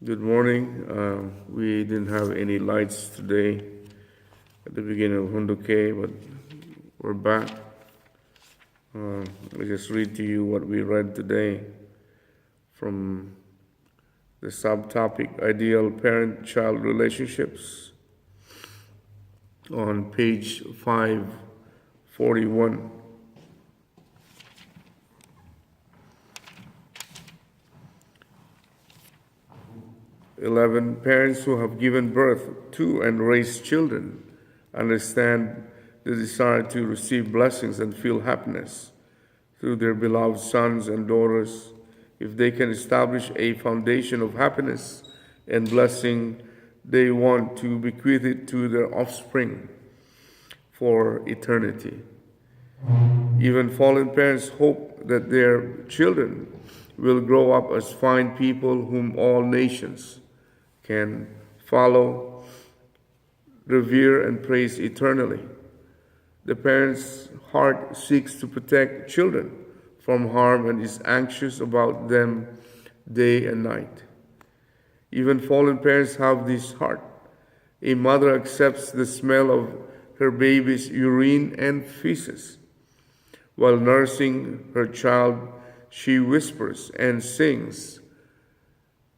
Good morning. We didn't have any lights today at the beginning of Hoon Dok, but we're back. I just read to you what we read today from the subtopic Ideal Parent-Child Relationships on page 541. 11. Parents who have given birth to and raised children understand the desire to receive blessings and feel happiness through their beloved sons and daughters. If they can establish a foundation of happiness and blessing, they want to bequeath it to their offspring for eternity. Even fallen parents hope that their children will grow up as fine people whom all nations can follow, revere, and praise eternally. The parent's heart seeks to protect children from harm and is anxious about them day and night. Even fallen parents have this heart. A mother accepts the smell of her baby's urine and feces. While nursing her child, she whispers and sings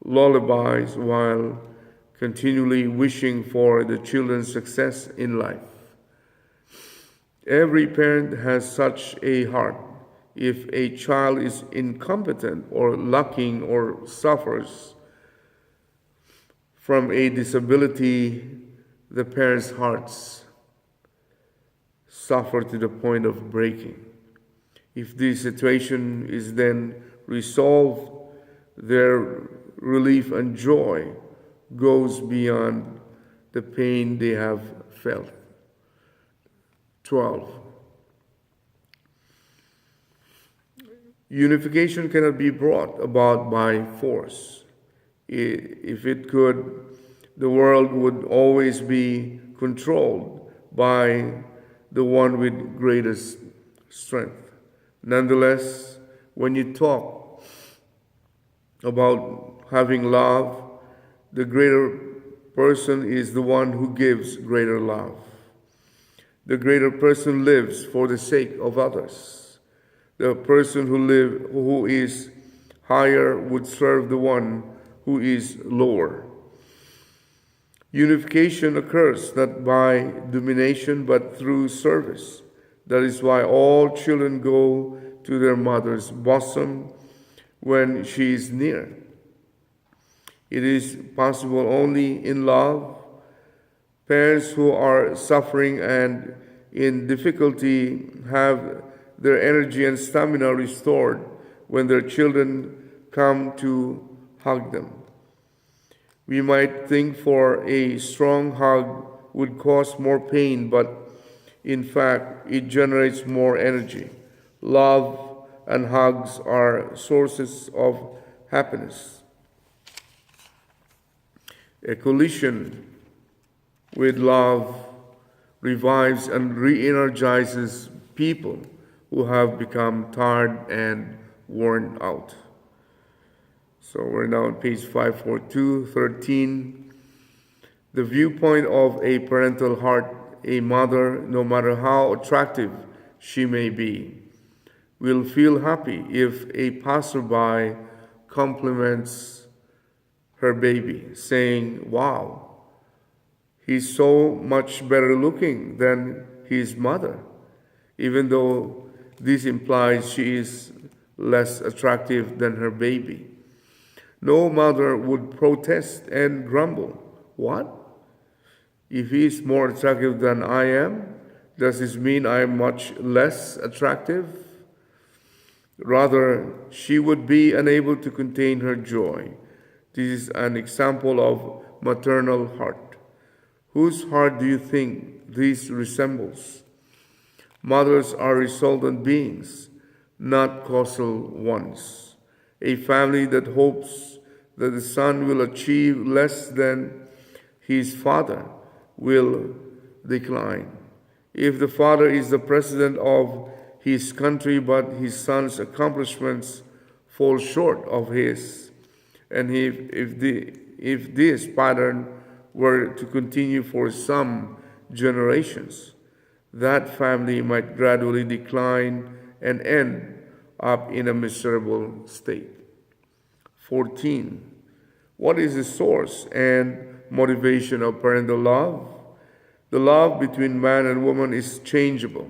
lullabies while continually wishing for the children's success in life. Every parent has such a heart. If a child is incompetent or lacking or suffers from a disability, the parents' hearts suffer to the point of breaking. If this situation is then resolved, their relief and joy goes beyond the pain they have felt. 12. Unification cannot be brought about by force. If it could, the world would always be controlled by the one with greatest strength. Nonetheless, when you talk about having love, the greater person is the one who gives greater love. The greater person lives for the sake of others. The person who is higher would serve the one who is lower. Unification occurs not by domination but through service. That is why all children go to their mother's bosom when she is near. It is possible only in love. Parents who are suffering and in difficulty have their energy and stamina restored when their children come to hug them. We might think for a strong hug would cause more pain, but in fact, it generates more energy. Love and hugs are sources of happiness. A collision with love revives and re-energizes people who have become tired and worn out. So we're now on page 542, 13. The viewpoint of a parental heart, a mother, no matter how attractive she may be, will feel happy if a passerby compliments her baby, saying, "Wow, he's so much better looking than his mother," even though this implies she is less attractive than her baby. No mother would protest and grumble. "What? If he is more attractive than I am, does this mean I am much less attractive?" Rather, she would be unable to contain her joy. This is an example of maternal heart. Whose heart do you think this resembles? Mothers are resultant beings, not causal ones. A family that hopes that the son will achieve less than his father will decline. If the father is the president of his country but his son's accomplishments fall short of his, And if this pattern were to continue for some generations, that family might gradually decline and end up in a miserable state. 14. What is the source and motivation of parental love? The love between man and woman is changeable,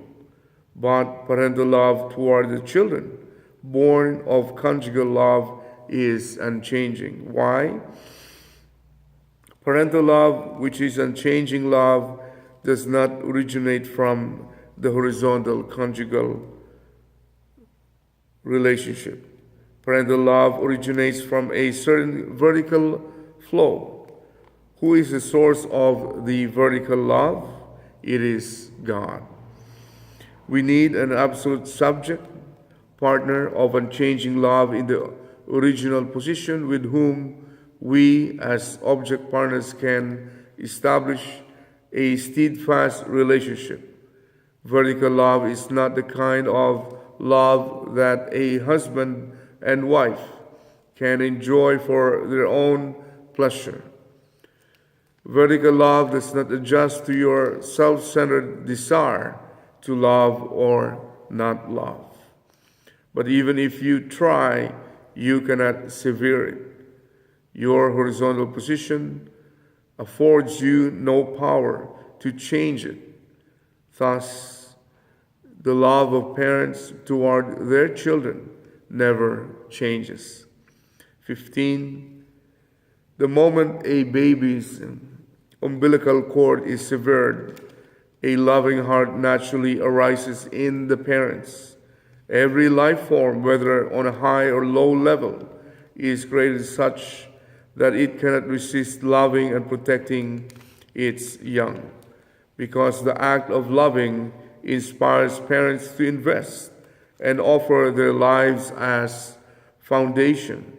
but parental love toward the children, born of conjugal love, is unchanging. Why? Parental love, which is unchanging love, does not originate from the horizontal conjugal relationship. Parental love originates from a certain vertical flow. Who is the source of the vertical love? It is God. We need an absolute subject, partner of unchanging love in the original position with whom we as object partners can establish a steadfast relationship. Vertical love is not the kind of love that a husband and wife can enjoy for their own pleasure. Vertical love does not adjust to your self-centered desire to love or not love. But even if you try, you cannot sever it. Your horizontal position affords you no power to change it. Thus, the love of parents toward their children never changes. 15. The moment a baby's umbilical cord is severed, a loving heart naturally arises in the parents. Every life form, whether on a high or low level, is created such that it cannot resist loving and protecting its young, because the act of loving inspires parents to invest and offer their lives as foundation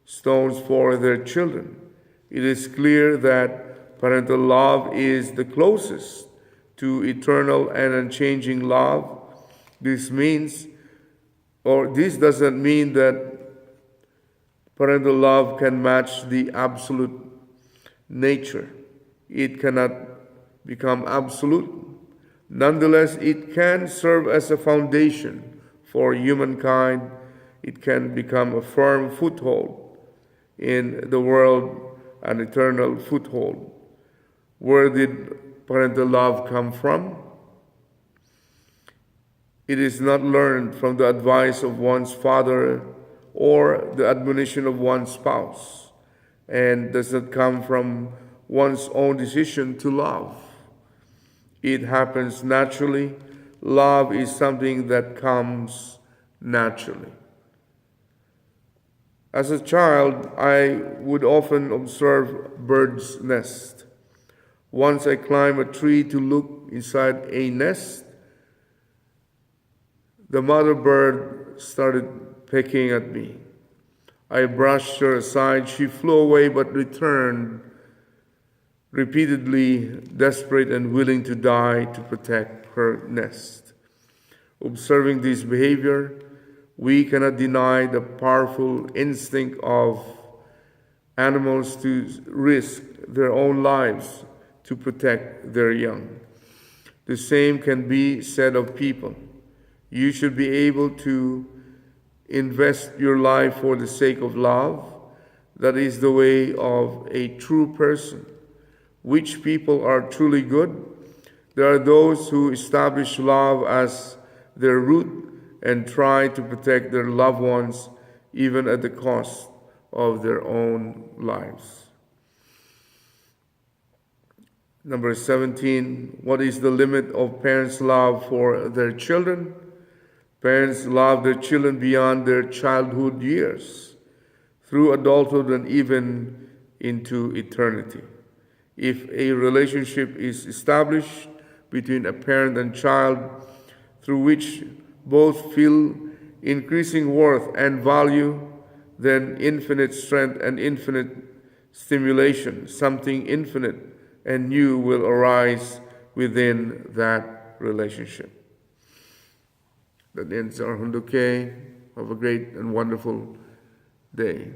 stones for their children. It is clear that parental love is the closest to eternal and unchanging love. This doesn't mean that parental love can match the absolute nature. It cannot become absolute. Nonetheless, it can serve as a foundation for humankind. It can become a firm foothold in the world, an eternal foothold. Where did parental love come from? It is not learned from the advice of one's father or the admonition of one's spouse, and does not come from one's own decision to love. It happens naturally. Love is something that comes naturally. As a child, I would often observe birds' nests. Once I climbed a tree to look inside a nest. The mother bird started pecking at me. I brushed her aside. She flew away but returned, repeatedly desperate and willing to die to protect her nest. Observing this behavior, we cannot deny the powerful instinct of animals to risk their own lives to protect their young. The same can be said of people. You should be able to invest your life for the sake of love. That is the way of a true person. Which people are truly good? There are those who establish love as their root and try to protect their loved ones even at the cost of their own lives. Number 17, what is the limit of parents' love for their children? Parents love their children beyond their childhood years, through adulthood and even into eternity. If a relationship is established between a parent and child through which both feel increasing worth and value, then infinite strength and infinite stimulation, something infinite and new will arise within that relationship. That ends our Hoon Dok. Have a great and wonderful day.